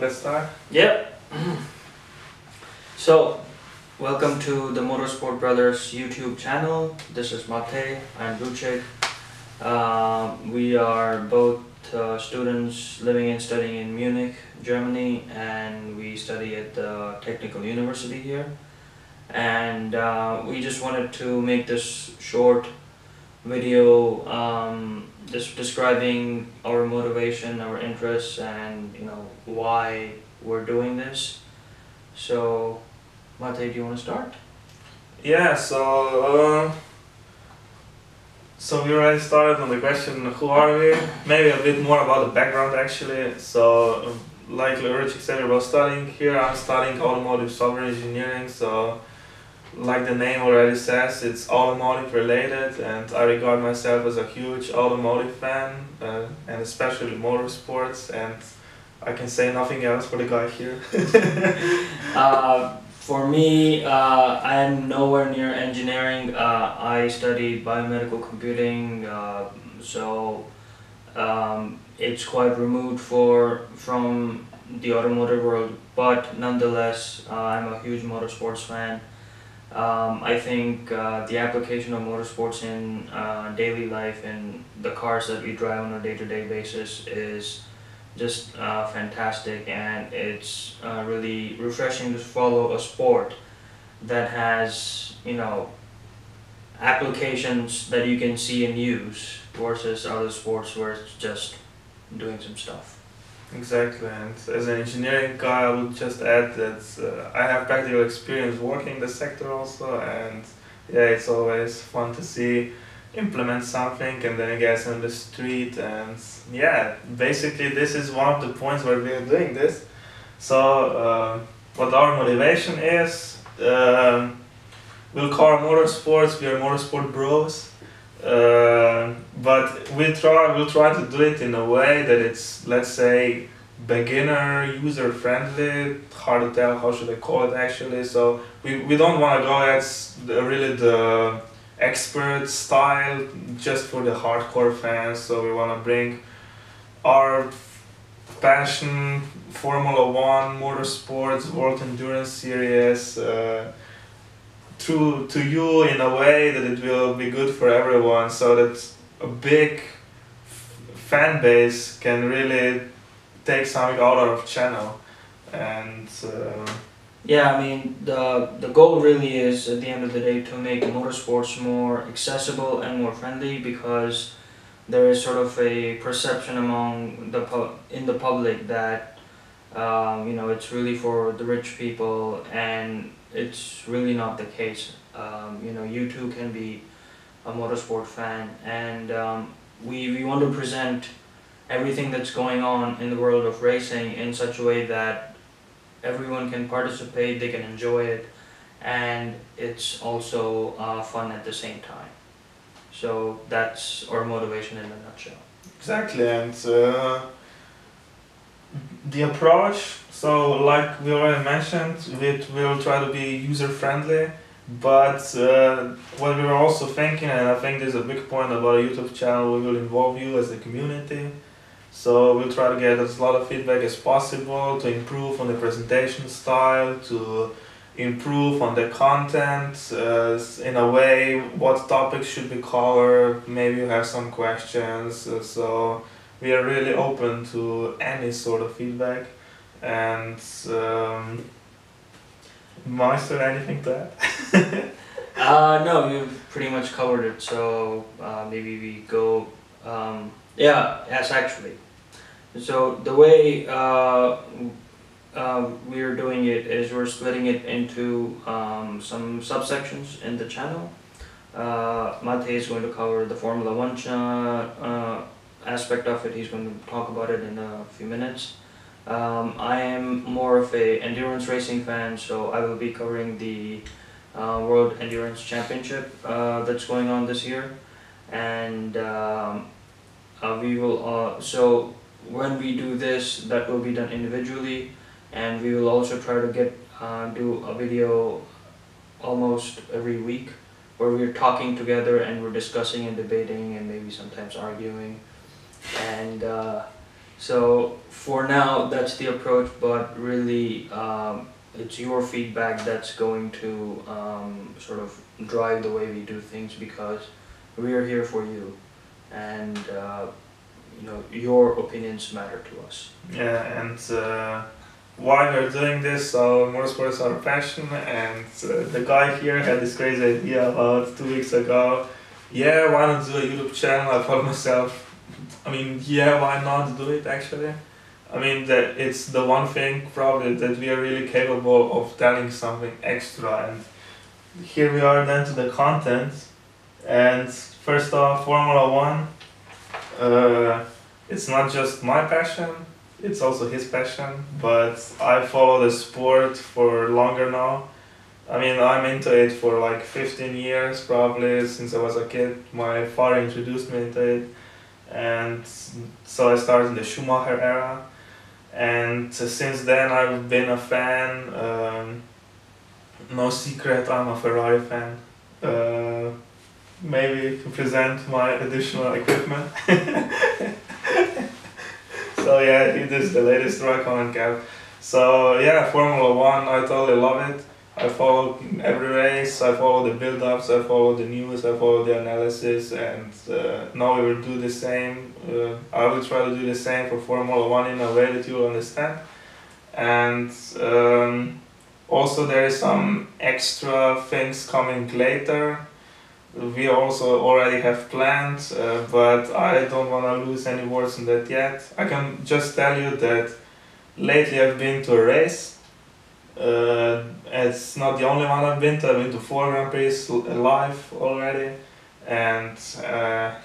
let's start. Yep. So, welcome to the MotorsportBrothers YouTube channel. This is Mate and Lucic. We are both students living and studying in Munich, Germany, and we study at the Technical University here. And we just wanted to make this short video just describing our motivation, our interests, and why we're doing this. So, Mate, do you want to start? Yeah, so we already started on the question, who are we? Maybe a bit more about the background actually. So, like Lucic said, we're both studying here. I'm studying automotive software engineering, so like the name already says, it's automotive related, and I regard myself as a huge automotive fan, and especially motorsports, and I can say nothing else for the guy here. For me, I'm nowhere near engineering. I studied biomedical computing, so it's quite removed from the automotive world, but nonetheless, I'm a huge motorsports fan. I think the application of motorsports in daily life and the cars that we drive on a day-to-day basis is just fantastic, and it's really refreshing to follow a sport that has applications that you can see and use versus other sports where it's just doing some stuff. Exactly, and as an engineering guy, I would just add that I have practical experience working in the sector also, and yeah, it's always fun to see implement something and then it gets on the street, and yeah, basically this is one of the points where we are doing this. So what our motivation is, we'll call motorsports, we are motorsport bros. But we'll try to do it in a way that it's, let's say, beginner, user friendly. Hard to tell how should I call it actually. So we don't want to go as really the expert style just for the hardcore fans. So we want to bring our passion, Formula 1, motorsports, World Endurance Series, to you in a way that it will be good for everyone, so that a big fan base can really take something out of our channel. And yeah, I mean the goal really is at the end of the day to make motorsports more accessible and more friendly, because there is sort of a perception among the public that it's really for the rich people, and it's really not the case. You too can be a motorsport fan, and we want to present everything that's going on in the world of racing in such a way that everyone can participate, they can enjoy it, and it's also fun at the same time. So that's our motivation in a nutshell. exactly, and the approach, so like we already mentioned, we will try to be user friendly, but what we were also thinking, and I think there's a big point about a YouTube channel, we will involve you as a community. So we'll try to get as a lot of feedback as possible to improve on the presentation style, to improve on the content, in a way what topics should be covered, maybe you have some questions, so we are really open to any sort of feedback. And Meister, anything to add? No, you've pretty much covered it, so maybe we go, yes, actually. So the way we're doing it is we're splitting it into some subsections in the channel. Mate is going to cover the Formula 1 aspect of it. He's going to talk about it in a few minutes. I am more of a endurance racing fan, so I will be covering the World Endurance Championship that's going on this year, and we will so when we do this, that will be done individually, and we will also try to do a video almost every week where we're talking together and we're discussing and debating and maybe sometimes arguing, and So for now, that's the approach, but really, it's your feedback that's going to sort of drive the way we do things, because we are here for you, and your opinions matter to us. Yeah, and why we're doing this, so motorsports are a passion, and the guy here had this crazy idea about 2 weeks ago. Yeah, why not do a YouTube channel? I thought myself, I mean, yeah, why not do it actually? I mean, that it's the one thing probably that we are really capable of telling something extra, and here we are then to the content. And first off, Formula One, it's not just my passion, it's also his passion, but I follow the sport for longer now. I mean, I'm into it for like 15 years probably, since I was a kid. My father introduced me into it, and so I started in the Schumacher era, and since then I've been a fan. No secret, I'm a Ferrari fan. Maybe to present my additional equipment. So yeah, it is the latest Raikkonen cap. So yeah, Formula One, I totally love it. I follow every race, I follow the build-ups, I follow the news, I follow the analysis, and now we will do the same. I will try to do the same for Formula One in a way that you will understand. And also there is some extra things coming later. We also already have plans, but I don't want to lose any words on that yet. I can just tell you that lately I've been to a race. It's not the only one I've been to. I've been to 4 Grand Prix live already, and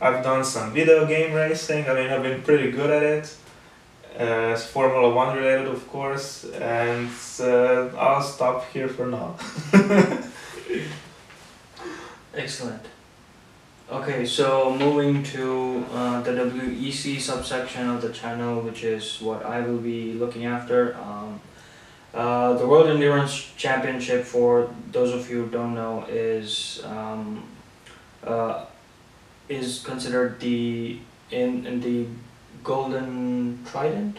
I've done some video game racing. I mean, I've been pretty good at it. It's Formula One related, of course, and I'll stop here for now. Excellent. Okay, so moving to the WEC subsection of the channel, which is what I will be looking after. The World Endurance Championship, for those of you who don't know, is considered in the golden trident,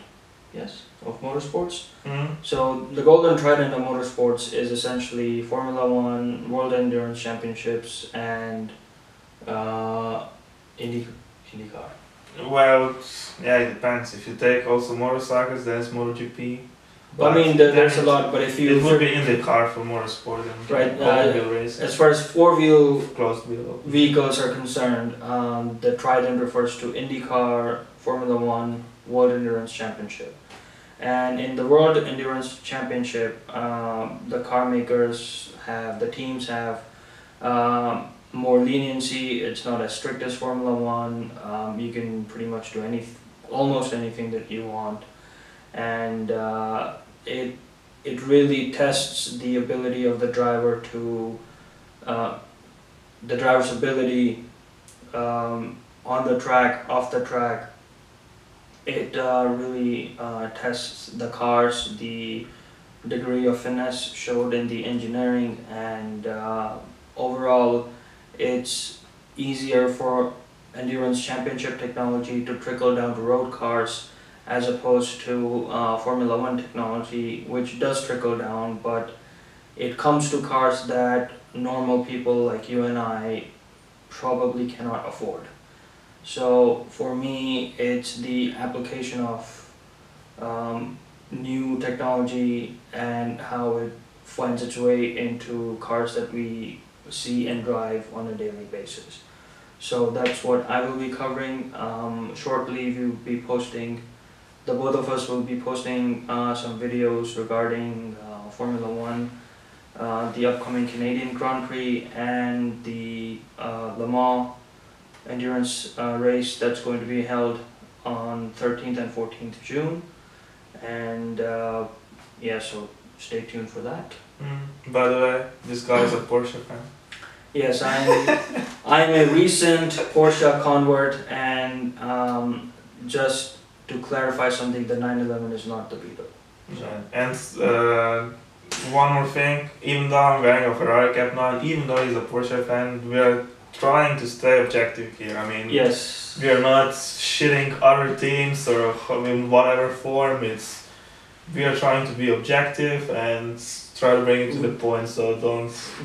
yes, of motorsports. Mm-hmm. So the golden trident of motorsports is essentially Formula One, World Endurance Championships, and IndyCar. Well, yeah, it depends. If you take also motorcycles, there's MotoGP. But I mean, there's a lot. But if you it would be in the car for motorsport and right, wheel racing. as far as four-wheel Closed wheel vehicles are concerned, the trident refers to IndyCar, Formula One, World Endurance Championship. And in the World Endurance Championship, the car makers the teams have more leniency. It's not as strict as Formula One. You can pretty much do almost anything that you want, and it really tests the ability of the driver to the driver's ability on the track, off the track. It really tests the cars, the degree of finesse showed in the engineering, and overall it's easier for endurance championship technology to trickle down to road cars as opposed to Formula One technology, which does trickle down, but it comes to cars that normal people like you and I probably cannot afford. So for me, it's the application of new technology and how it finds its way into cars that we see and drive on a daily basis. So that's what I will be covering. Shortly we'll be posting, the both of us will be posting some videos regarding Formula One, the upcoming Canadian Grand Prix, and the Le Mans endurance race that's going to be held on 13th and 14th June. And yeah, so stay tuned for that. By the way, this guy is a Porsche fan. Yes, I'm a recent Porsche convert, and just to clarify something, the 911 is not the Beetle. So. Yeah. And one more thing, even though I'm wearing a Ferrari cap now, and even though he's a Porsche fan, we are trying to stay objective here. I mean, Yes. we are not shitting other teams or in whatever form. We are trying to be objective and try to bring it to the point. So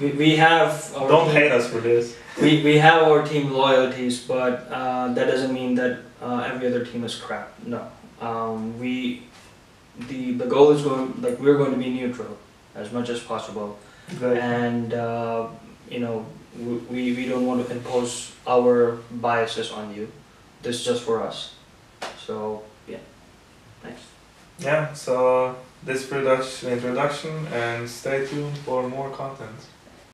We have our don't team, hate us for this. we have our team loyalties, but that doesn't mean that every other team is crap. No. The goal is we're going to be neutral as much as possible, Exactly. and you know, we don't want to impose our biases on you. This is just for us. So yeah, thanks. Yeah. So this is pretty much the introduction, and stay tuned for more content.